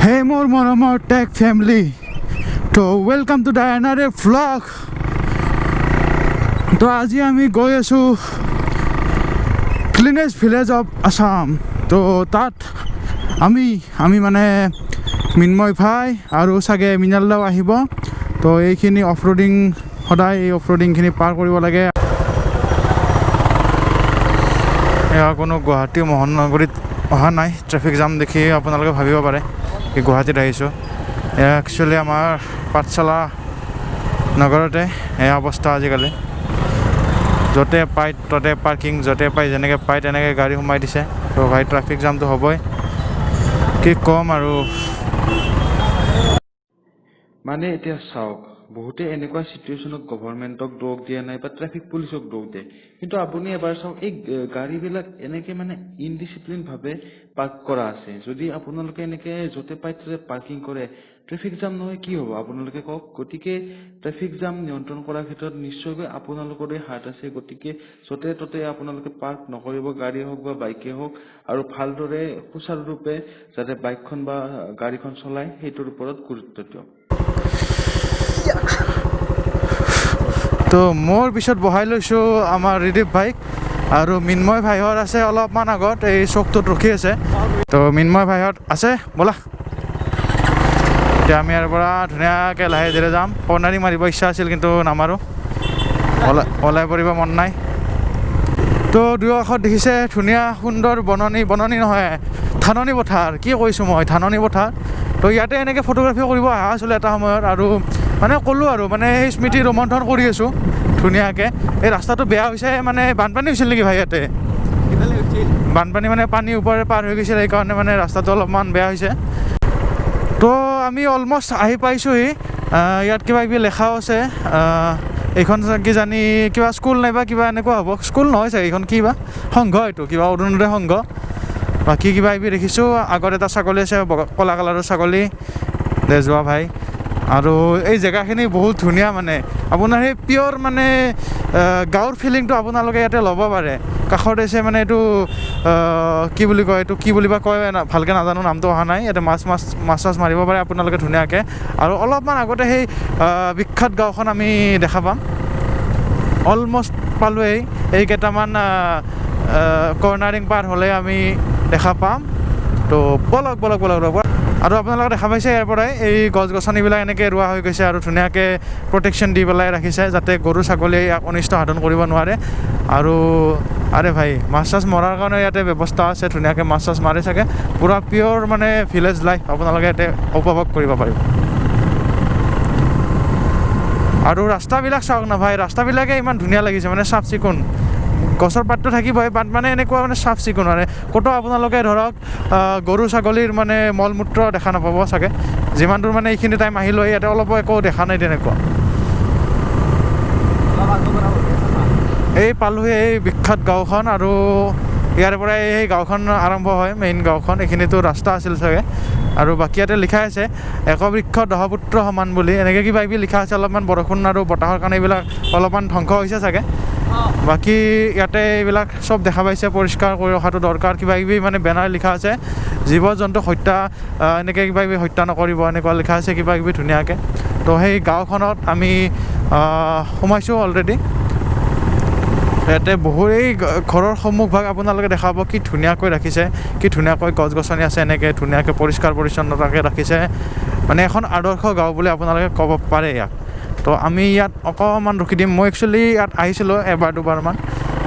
Hey more Moromo Tech family, so welcome to the another vlog. So আজি আমি গৈ আছো Cleanest village of Assam. তো তাত আমি মানে মিনময় ভাই আৰু সাগে মিনাললাও আহিব। তো এইখিনি অফৰোডিং সদায় এই অফৰোডিংখিনি পাৰ কৰিব লাগে। এয়া কোনো গুৱাহাটী মহানগৰীত অহা নাই, ট্ৰাফিক জাম দেখি আপোনালোকে ভাবিব পাৰে কি গুৱাহাটীত আহিছোঁ। একচুৱেলি আমাৰ পাঠশালা নগৰতে এই অৱস্থা আজিকালি, য'তে পায় ত'তে পাৰ্কিং, য'তে পায় যেনেকৈ পায় তেনেকৈ গাড়ী সোমাই দিছে। তো ভাই ট্ৰাফিক জামটো হ'বই, কি ক'ম আৰু। মানে এতিয়া চাওক, বহুতে এনেকুৱা চিটুৱেশ্যনত গভৰ্ণমেণ্টক দোষ দিয়া নাই বা ট্ৰাফিক পুলিচক দোষ দিয়ে, কিন্তু আপুনি এবাৰ চাওক এই গাড়ীবিলাক এনেকৈ মানে ইনডিচিপ্লিনভাৱে পাৰ্ক কৰা আছে। যদি আপোনালোকে এনেকৈ য'তে পায় ত'তে পাৰ্কিং কৰে, ট্ৰাফিক জাম নহয় কি হ'ব আপোনালোকে কওক। গতিকে ট্ৰাফিক জাম নিয়ন্ত্ৰণ কৰাৰ ক্ষেত্ৰত নিশ্চয়কৈ আপোনালোকৰে হাত আছে। গতিকে য'তে ত'তে আপোনালোকে পাৰ্ক নকৰিব, গাড়ী হওক বা বাইকে হওক, আৰু ভালদৰে সুচাৰুৰূপে যাতে বাইকখন বা গাড়ীখন চলায় সেইটোৰ ওপৰত গুৰুত্ব দিয়ক। তো মোৰ পিছত বহাই লৈছোঁ আমাৰ ৰিদীপ ভাইক, আৰু মিনময় ভাইহঁত আছে অলপমান আগত এই চকটোত ৰখি আছে। তো মিনময় ভাইহঁত আছে, ব'লা এতিয়া আমি ইয়াৰ পৰা ধুনীয়াকৈ লাহে ধীৰে যাম। কৰ্ণাৰী মাৰিব ইচ্ছা আছিল কিন্তু নামাৰোঁ, ওলাই পৰিব মন নাই। তো দুয়ো কাষত দেখিছে ধুনীয়া সুন্দৰ বননি নহয়, ধাননি পথাৰ, কি কৈছোঁ মই, ধাননি পথাৰ। তো ইয়াতে এনেকৈ ফটোগ্ৰাফি কৰিব অহা আছিলোঁ এটা সময়ত, আৰু মানে ক'লোঁ আৰু মানে সেই স্মৃতি ৰোমন্থন কৰি আছোঁ ধুনীয়াকৈ। এই ৰাস্তাটো বেয়া হৈছে, মানে বানপানী হৈছিল নেকি ভাই ইয়াতে? বানপানী মানে পানী ওপৰে পাৰ হৈ গৈছিল, সেইকাৰণে মানে ৰাস্তাটো অলপমান বেয়া হৈছে। তো আমি অলমষ্ট আহি পাইছোঁহি। ইয়াত কিবা কিবি লেখাও আছে, এইখন কিজানি কিবা স্কুল নাইবা কিবা এনেকুৱা হ'ব, স্কুল নহয় চাগে, এইখন কিবা সংঘ, এইটো কিবা অৰুণোদয় সংঘ। বাকী কিবা কিবি দেখিছোঁ, আগত এটা ছাগলী আছে, ক'লা কালাৰৰ ছাগলী দে যোৱা ভাই। আৰু এই জেগাখিনি বহুত ধুনীয়া, মানে আপোনাৰ সেই পিয়'ৰ মানে গাঁৱৰ ফিলিংটো আপোনালোকে ইয়াতে ল'ব পাৰে। কাষত আছে মানে এইটো কি বুলি কয়, এইটো কি বুলি বা কয় ভালকৈ নাজানো, নামটো অহা নাই। ইয়াতে মাছ মাৰিব পাৰে আপোনালোকে ধুনীয়াকৈ। আৰু অলপমান আগতে সেই বিখ্যাত গাঁওখন আমি দেখা পাম, অলমষ্ট পালোঁৱেই। এই কেইটামান কৰ্ণাৰিং পাৰ হ'লে আমি দেখা পাম। তো বলক। আৰু আপোনালোকে দেখা পাইছে ইয়াৰ পৰাই এই গছ গছনিবিলাক এনেকৈ ৰোৱা হৈ গৈছে, আৰু ধুনীয়াকৈ প্ৰটেকশ্যন দি পেলাই ৰাখিছে যাতে গৰু ছাগলীয়ে ইয়াক অনিষ্ট সাধন কৰিব নোৱাৰে। আৰু আৰে ভাই মাছ মৰাৰ কাৰণে ইয়াতে ব্যৱস্থা আছে, ধুনীয়াকৈ মাছ মাৰে চাগে। পূৰা পিয়'ৰ মানে ভিলেজ লাইফ আপোনালোকে ইয়াতে উপভোগ কৰিব পাৰিব। আৰু ৰাস্তাবিলাক চাওক না ভাই, ৰাস্তাবিলাকে ইমান ধুনীয়া লাগিছে, মানে চাফ চিকুণ, গছৰ পাতটো থাকিবই, বাট মানে এনেকুৱা মানে চাফ চিকুণ। মানে ক'তো আপোনালোকে ধৰক গৰু ছাগলীৰ মানে মল মূত্ৰ দেখা নাপাব চাগে। যিমান দূৰ মানে এইখিনি টাইম আহিলোঁ ইয়াতে অলপো একো দেখা নাই তেনেকুৱা। এই পালোহি এই বিখ্যাত গাঁওখন, আৰু ইয়াৰ পৰাই এই গাঁওখন আৰম্ভ হয়, মেইন গাঁওখন। এইখিনিতো ৰাস্তা আছিল চাগে। আৰু বাকী ইয়াতে লিখা আছে একবৃক্ষ দহপুত্ৰ সমান বুলি, এনেকৈ কিবা কিবি লিখা আছে। অলপমান বৰষুণ আৰু বতাহৰ কাৰণে এইবিলাক অলপমান ধ্বংস হৈছে চাগে। বাকী ইয়াতে এইবিলাক চব দেখা পাইছে, পৰিষ্কাৰ কৰি ৰখাটো দৰকাৰ। কিবা কিবি মানে বেনাৰ লিখা আছে, জীৱ জন্তু হত্যা, এনেকৈ কিবা কিবি হত্যা নকৰিব, এনেকুৱা লিখা আছে কিবা কিবি ধুনীয়াকৈ। তো সেই গাঁওখনত আমি সোমাইছোঁ অলৰেডি। ইয়াতে বহু এই ঘৰৰ সন্মুখভাগ আপোনালোকে দেখা পাব, কি ধুনীয়াকৈ ৰাখিছে, কি ধুনীয়াকৈ গছ গছনি আছে, এনেকৈ ধুনীয়াকৈ পৰিষ্কাৰ পৰিচ্ছন্নতাকৈ ৰাখিছে। মানে এখন আদৰ্শ গাঁও বুলি আপোনালোকে ক'ব পাৰে ইয়াক। তো আমি ইয়াত অকণমান ৰখি দিম। মই একচুৱেলি ইয়াত আহিছিলোঁ এবাৰ দুবাৰমান,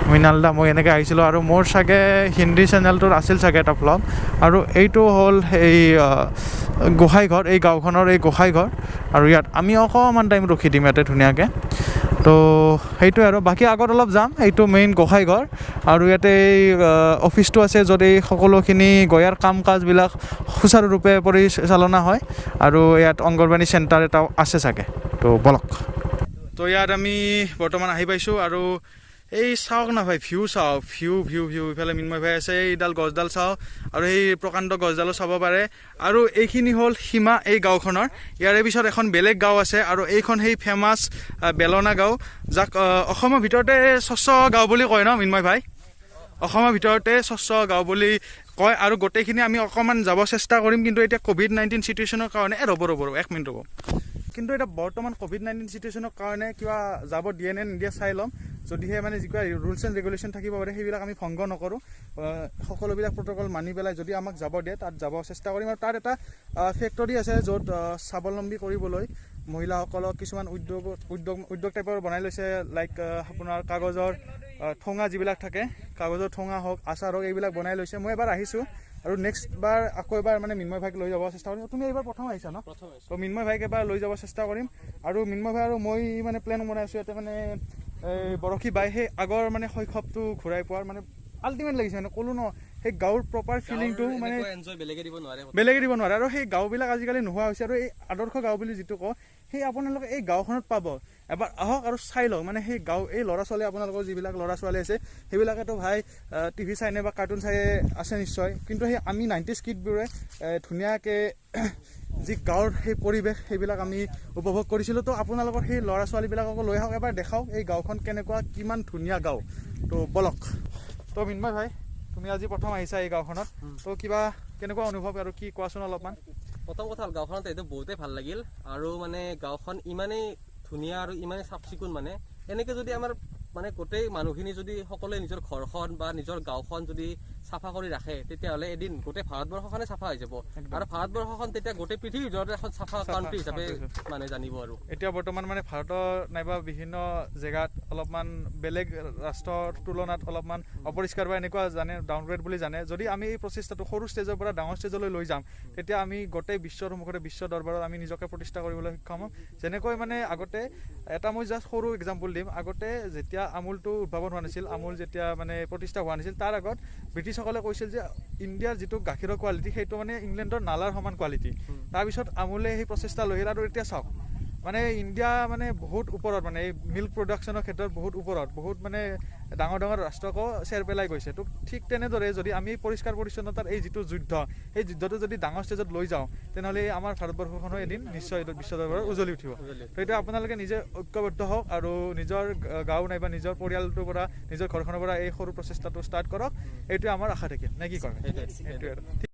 মৃণালদা মই এনেকৈ আহিছিলোঁ, আৰু মোৰ চাগে হিন্দী চেনেলটোত আছিল চাগে এটা ভ্লগ। আৰু এইটো হ'ল এই গোসাঁইঘৰ, এই গাঁওখনৰ এই গোসাঁইঘৰ। আৰু ইয়াত আমি অকণমান টাইম ৰখি দিম ইয়াতে ধুনীয়াকৈ। তো সেইটোৱে আৰু বাকী আগত অলপ যাম। এইটো মেইন গোসাঁইঘৰ, আৰু ইয়াতে এই অফিচটো আছে, য'ত এই সকলোখিনি গয়াৰ কাম কাজবিলাক সুচাৰুৰূপে পৰিচালনা হয়। আৰু ইয়াত অংগনবাদী চেণ্টাৰ এটাও আছে চাগে। তো বলক। তো ইয়াত আমি বৰ্তমান আহি পাইছোঁ, আৰু এই চাওক না ভাই, ভিউ চাওক, ভিউ ইফালে মিনময় ভাই আছে, এইডাল গছডাল চাওক, আৰু এই প্ৰকাণ্ড গছডালো চাব পাৰে। আৰু এইখিনি হ'ল সীমা এই গাঁওখনৰ। ইয়াৰে পিছত এখন বেলেগ গাঁও আছে, আৰু এইখন সেই ফেমাছ বেলনা গাঁও, যাক অসমৰ ভিতৰতে স্বচ্ছ গাঁও বুলি কয় ন মিনময় ভাই? অসমৰ ভিতৰতে স্বচ্ছ গাঁও বুলি কয় আৰু গোটেইখিনি আমি অকণমান যাব চেষ্টা কৰিম কিন্তু এতিয়া COVID-19 চিটুৱেশ্যনৰ কাৰণে ৰ'ব 1 মিনিট ৰ'ব কিন্তু এটা বৰ্তমান COVID-19 চিটুৱেশ্যনৰ কাৰণে কিবা যাব দিয়ে নে নিদিয়ে চাই ল'ম যদিহে মানে যিকুৱা ৰুলছ এণ্ড ৰেগুলেশ্যন থাকিব পাৰে সেইবিলাক আমি ভংগ নকৰোঁ সকলোবিলাক প্ৰট'কল মানি পেলাই যদি আমাক যাব দিয়ে তাত যাব চেষ্টা কৰিম আৰু তাত এটা ফেক্টৰী আছে য'ত স্বাৱলম্বী কৰিবলৈ মহিলাসকলক কিছুমান উদ্যোগ টাইপৰ বনাই লৈছে লাইক আপোনাৰ কাগজৰ ঠোঙা যিবিলাক থাকে কাগজৰ ঠোঙা হওক আচাৰ হওক এইবিলাক বনাই লৈছে মই এবাৰ আহিছোঁ আৰু নেক্সট বাৰ আকৌ এবাৰ মানে মিন্ময় ভাইক লৈ যাব চেষ্টা কৰিম তুমি এইবাৰ প্ৰথম আহিছা ন তো মিন্ময় ভাইক এবাৰ লৈ যাব চেষ্টা কৰিম আৰু মিন্ময় ভাই আৰু মই মানে প্লেন বনাই আছোঁ ইয়াতে মানে বৰশী বাই সেই আগৰ মানে শৈশৱটো ঘূৰাই পোৱাৰ মানে আল্টিমেট লাগিছে মানে ক'লো ন সেই গাঁৱৰ প্ৰপাৰ ফিলিংটো মানে বেলেগে দিব নোৱাৰে আৰু সেই গাঁওবিলাক আজিকালি নোহোৱা হৈছে আৰু এই আদৰ্শ গাঁও বুলি যিটো কওঁ সেই আপোনালোকে এই গাঁওখনত পাব এবাৰ আহক আৰু চাই লওক মানে সেই গাঁও এই ল'ৰা ছোৱালী আপোনালোকৰ যিবিলাক ল'ৰা ছোৱালী আছে সেইবিলাকেতো ভাই টিভি চাই নে বা কাৰ্টুন চাই আছে নিশ্চয় কিন্তু সেই আমি 90s কিডবোৰে ধুনীয়াকৈ যি গাঁৱৰ সেই পৰিৱেশ সেইবিলাক আমি উপভোগ কৰিছিলোঁ তো আপোনালোকৰ সেই ল'ৰা ছোৱালীবিলাককো লৈ আহক এবাৰ দেখাওক এই গাঁওখন কেনেকুৱা কিমান ধুনীয়া গাঁও তো বলক তো মিন্ময় ভাই তুমি আজি প্ৰথম আহিছা এই গাঁওখনত তো কিবা কেনেকুৱা অনুভৱ আৰু কি কোৱাচোন অলপমান প্ৰথম কথা গাঁওখনত এইটো বহুতেই ভাল লাগিল আৰু মানে গাঁওখন ইমানেই ধুনীয়া আৰু ইমানেই চাফ চিকুণ মানে এনেকৈ যদি আমাৰ মানে গোটেই মানুহখিনি যদি সকলোৱে নিজৰ ঘৰখন বা নিজৰ গাঁওখন যদি চাফা কৰি ৰাখে তেতিয়াহ'লে এদিন গোটেই ভাৰতবৰ্ষখনে চাফা হৈ যাব আৰু ভাৰতবৰ্ষখন তেতিয়া গোটেই পৃথিৱীৰ ভিতৰতে এখন চাফা কাউণ্ট্ৰি হিচাপে মানে জানিব আৰু এতিয়া বৰ্তমান মানে ভাৰতৰ নাইবা বিভিন্ন জেগাত অলপমান বেলেগ ৰাষ্ট্ৰৰ তুলনাত অলপমান অপৰিষ্কাৰ বা এনেকুৱা জানে ডাউনগ্ৰেড বুলি জানে যদি আমি এই প্ৰচেষ্টাটো সৰু ষ্টেজৰ পৰা ডাঙৰ ষ্টেজলৈ লৈ যাম তেতিয়া আমি গোটেই বিশ্বৰ সন্মুখতে বিশ্ব দৰবাৰত আমি নিজকে প্ৰতিষ্ঠা কৰিবলৈ সক্ষম হ'ম যেনেকৈ মানে আগতে এটা মই জাষ্ট সৰু এক্সাম্পল দিম আগতে যেতিয়া আমুলটো উদ্ভাৱন হোৱা নাছিল আমুল যেতিয়া মানে প্ৰতিষ্ঠা হোৱা নাছিল তাৰ আগত ব্ৰিটিছসকলে কৈছিল যে ইণ্ডিয়াৰ যিটো গাখীৰৰ কোৱালিটি সেইটো মানে ইংলেণ্ডৰ নালাৰ সমান কোৱালিটি তাৰপিছত আমুলে সেই প্ৰচেষ্টা লৈ আহিল আৰু এতিয়া চাওক মানে ইণ্ডিয়া মানে বহুত ওপৰত মানে এই মিল্ক প্ৰডাকশ্যনৰ ক্ষেত্ৰত বহুত ওপৰত বহুত মানে ডাঙৰ ৰাষ্ট্ৰকো চেৰ পেলাই গৈছে তো ঠিক তেনেদৰে যদি আমি পৰিষ্কাৰ পৰিচ্ছন্নতাৰ এই যিটো যুদ্ধ সেই যুদ্ধটো যদি ডাঙৰ ষ্টেজত লৈ যাওঁ তেনেহ'লে আমাৰ ভাৰতবৰ্ষখনো এদিন নিশ্চয় বিশ্ব দৰবাৰত উজ্বলি উঠিব তো এইটো আপোনালোকে নিজে ঐক্যবদ্ধ হওক আৰু নিজৰ গাঁও নাইবা নিজৰ পৰিয়ালটোৰ পৰা নিজৰ ঘৰখনৰ পৰা এই সৰু প্ৰচেষ্টাটো ষ্টাৰ্ট কৰক এইটোৱে আমাৰ আশা থাকিল নে কি কয় সেইটোৱে আৰু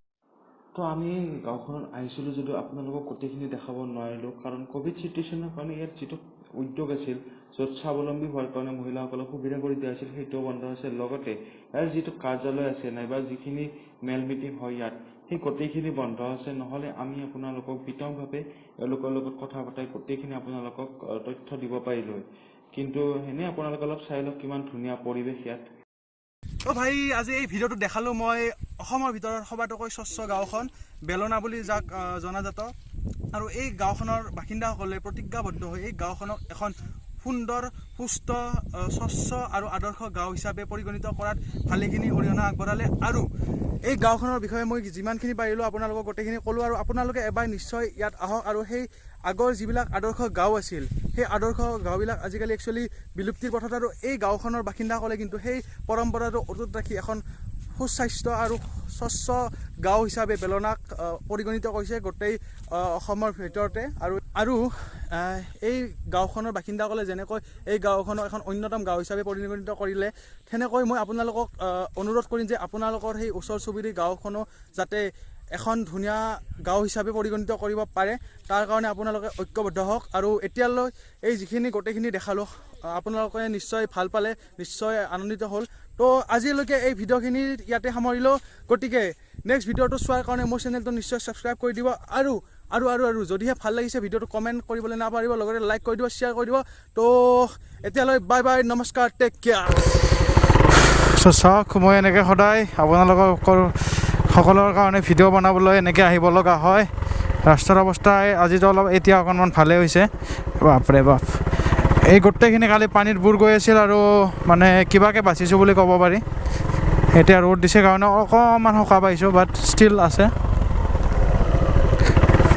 তো আমি গাঁওখনত আহিছিলোঁ যদিও আপোনালোকক গোটেইখিনি দেখাব নোৱাৰিলোঁ কাৰণ ক'ভিড চিটুৱেশ্যনৰ কাৰণে ইয়াত যিটো উদ্যোগ আছিল য'ত স্বাৱলম্বী হোৱাৰ কাৰণে মহিলাসকলক সুবিধা কৰি দিয়া হৈছিল সেইটোও বন্ধ হৈছে লগতে ইয়াৰ যিটো কাৰ্যালয় আছে নাইবা যিখিনি মেল মিটিং হয় ইয়াত সেই গোটেইখিনি বন্ধ আছে নহ'লে আমি আপোনালোকক বিতংভাৱে এওঁলোকৰ লগত কথা পতাই গোটেইখিনি আপোনালোকক তথ্য দিব পাৰিলোঁ কিন্তু সেনে আপোনালোকে অলপ চাই লওক কিমান ধুনীয়া পৰিৱেশ ইয়াত অ' ভাই আজি এই ভিডিঅ'টো দেখালোঁ মই অসমৰ ভিতৰত সবাতোকৈ স্বচ্ছ গাঁওখন বেলনা বুলি যাক জনাজাত আৰু এই গাঁওখনৰ বাসিন্দাসকলে প্ৰতিজ্ঞাবদ্ধ হৈ এই গাঁওখনক এখন সুন্দৰ সুস্থ স্বচ্ছ আৰু আদৰ্শ গাঁও হিচাপে পৰিগণিত কৰাত ভালেখিনি অৰিহণা আগবঢ়ালে আৰু এই গাঁওখনৰ বিষয়ে মই যিমানখিনি পাৰিলোঁ আপোনালোকক গোটেইখিনি ক'লোঁ আৰু আপোনালোকে এবাৰ নিশ্চয় ইয়াত আহক আৰু সেই আগৰ যিবিলাক আদৰ্শ গাঁও আছিল সেই আদৰ্শ গাঁওবিলাক আজিকালি একচুৱেলি বিলুপ্তিৰ পথত আৰু এই গাঁওখনৰ বাসিন্দাসকলে কিন্তু সেই পৰম্পৰাটো অটুট ৰাখি এখন সুস্বাস্থ্য আৰু স্বচ্ছ গাঁও হিচাপে বেলনাক পৰিগণিত কৰিছে গোটেই অসমৰ ভিতৰতে আৰু এই গাঁওখনৰ বাসিন্দাসকলে যেনেকৈ এই গাঁওখনক এখন অন্যতম গাঁও হিচাপে পৰিগণিত কৰিলে তেনেকৈ মই আপোনালোকক অনুৰোধ কৰিম যে আপোনালোকৰ সেই ওচৰ চুবুৰীৰ গাঁওখনো যাতে এখন ধুনীয়া গাঁও হিচাপে পৰিগণিত কৰিব পাৰে তাৰ কাৰণে আপোনালোকে ঐক্যবদ্ধ হওক আৰু এতিয়ালৈ এই যিখিনি গোটেইখিনি দেখালোঁ আপোনালোকে নিশ্চয় ভাল পালে নিশ্চয় আনন্দিত হ'ল তো আজিলৈকে এই ভিডিঅ'খিনি ইয়াতে সামৰিলোঁ গতিকে নেক্সট ভিডিঅ'টো চোৱাৰ কাৰণে মোৰ চেনেলটো নিশ্চয় ছাবস্ক্ৰাইব কৰি দিব আৰু যদিহে ভাল লাগিছে ভিডিঅ'টো কমেণ্ট কৰিবলৈ নাপাহৰিব লগতে লাইক কৰি দিব শ্বেয়াৰ কৰি দিব তো এতিয়ালৈ বাই বাই নমস্কাৰ টেক কেয়াৰ চাওক মই এনেকৈ সদায় আপোনালোকৰ সকলৰ কাৰণে ভিডিঅ' বনাবলৈ এনেকৈ আহিব লগা হয় ৰাস্তাৰ অৱস্থাই আজিতো অলপ এতিয়া অকণমান ভালেই হৈছে বাপৰে বাপ এই গোটেইখিনি কালি পানীত বুৰ গৈ আছিল আৰু মানে কিবাকৈ বাচিছোঁ বুলি ক'ব পাৰি এতিয়া ৰ'দ দিছে কাৰণে অকণমান সকাহ পাইছোঁ বাট ষ্টিল আছে